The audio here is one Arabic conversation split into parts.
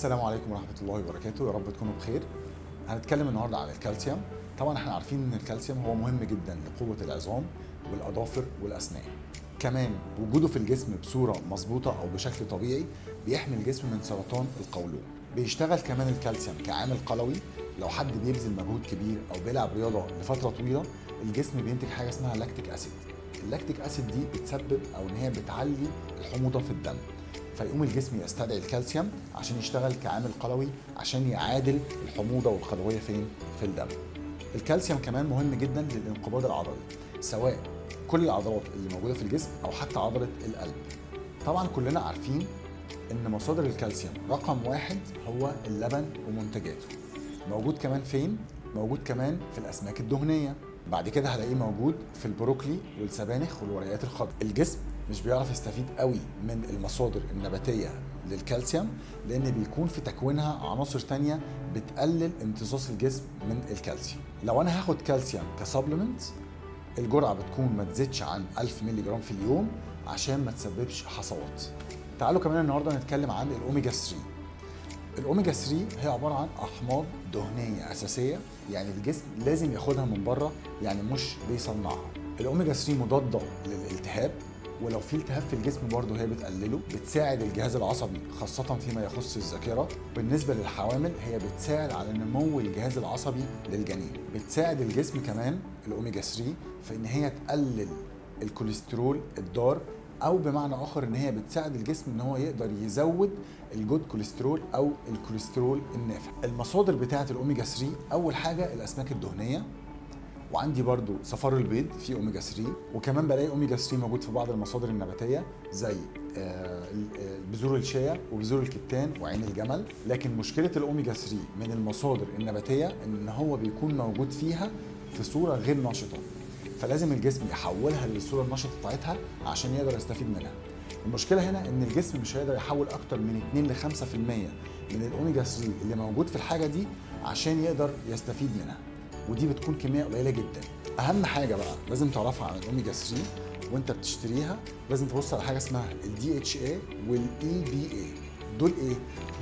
السلام عليكم ورحمة الله وبركاته، يا رب تكونوا بخير. هنتكلم النهارده عن الكالسيوم. طبعا احنا عارفين ان الكالسيوم هو مهم جدا لقوة العظام والاظافر والاسنان. كمان وجوده في الجسم بصورة مظبوطة او بشكل طبيعي بيحمي الجسم من سرطان القولون. بيشتغل كمان الكالسيوم كعامل قلوي. لو حد بيبذل مجهود كبير او بيلعب رياضة لفترة طويلة، الجسم بينتج حاجة اسمها لاكتيك اسيد. اللاكتيك اسيد دي بتسبب او ان هي بتعلي الحموضة في الدم، فيقوم الجسم يستدعي الكالسيوم عشان يشتغل كعامل قلوي عشان يعادل الحموضه والقلويه فين؟ في الدم. الكالسيوم كمان مهم جدا للانقباض العضلي، سواء كل العضلات اللي موجوده في الجسم او حتى عضله القلب. طبعا كلنا عارفين ان مصادر الكالسيوم رقم واحد هو اللبن ومنتجاته. موجود كمان فين؟ موجود كمان في الاسماك الدهنيه. بعد كده هلاقيه موجود في البروكلي والسبانخ والورقيات الخضراء. الجسم مش بيعرف يستفيد قوي من المصادر النباتيه للكالسيوم، لان بيكون في تكوينها عناصر تانية بتقلل امتصاص الجسم من الكالسيوم. لو انا هاخد كالسيوم كسبلمنت، الجرعه بتكون ما تزيدش عن 1000 مللي جرام في اليوم عشان ما تسببش حصوات. تعالوا كمان النهارده نتكلم عن الاوميجا 3. الاوميجا 3 هي عباره عن احماض دهنيه اساسيه، يعني الجسم لازم ياخدها من بره، يعني مش بيصنعها. الاوميجا 3 مضاده للالتهاب، ولو في التهاب في الجسم برضه هي بتقلله. بتساعد الجهاز العصبي خاصه فيما يخص الذاكره. بالنسبه للحوامل هي بتساعد على نمو الجهاز العصبي للجنين. بتساعد الجسم كمان الاوميجا 3 في ان هي تقلل الكوليسترول الضار، او بمعنى اخر ان هي بتساعد الجسم ان هو يقدر يزود الجود كوليسترول او الكوليسترول النافع. المصادر بتاعه الاوميجا 3 اول حاجه الاسماك الدهنيه، وعندي برضو صفار البيض فيه اوميجا 3، وكمان بلاقي اوميجا 3 موجود في بعض المصادر النباتيه زي بذور الشيا وبذور الكتان وعين الجمل. لكن مشكله الاوميجا 3 من المصادر النباتيه ان هو بيكون موجود فيها في صوره غير نشطه، فلازم الجسم يحولها للصوره النشطه بتاعتها عشان يقدر يستفيد منها. المشكله هنا ان الجسم مش هيقدر يحول اكتر من 2 ل 5% من الاوميجا 3 اللي موجود في الحاجه دي عشان يقدر يستفيد منها، ودي بتكون كميه قليله جدا. اهم حاجه بقى لازم تعرفها عن الاوميجا 3 وانت بتشتريها، لازم تبص على حاجه اسمها الدي اتش اي والاي بي اي. دول ايه؟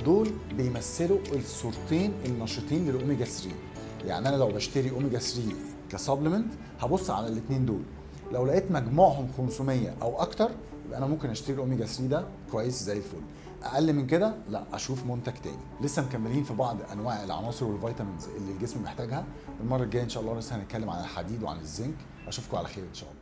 دول بيمثلوا الصورتين النشطين للاوميجا 3. يعني انا لو بشتري اوميجا 3 كسبلمنت هبص على الاثنين دول، لو لقيت مجموعهم 500 او اكتر يبقى انا ممكن اشتري الاوميجا 3 ده كويس زي الفل. اقل من كده لا، اشوف منتج تاني. لسه مكملين في بعض انواع العناصر والفيتامينز اللي الجسم محتاجها. المره الجايه ان شاء الله لسه هنتكلم عن الحديد وعن الزنك. اشوفكم على خير ان شاء الله.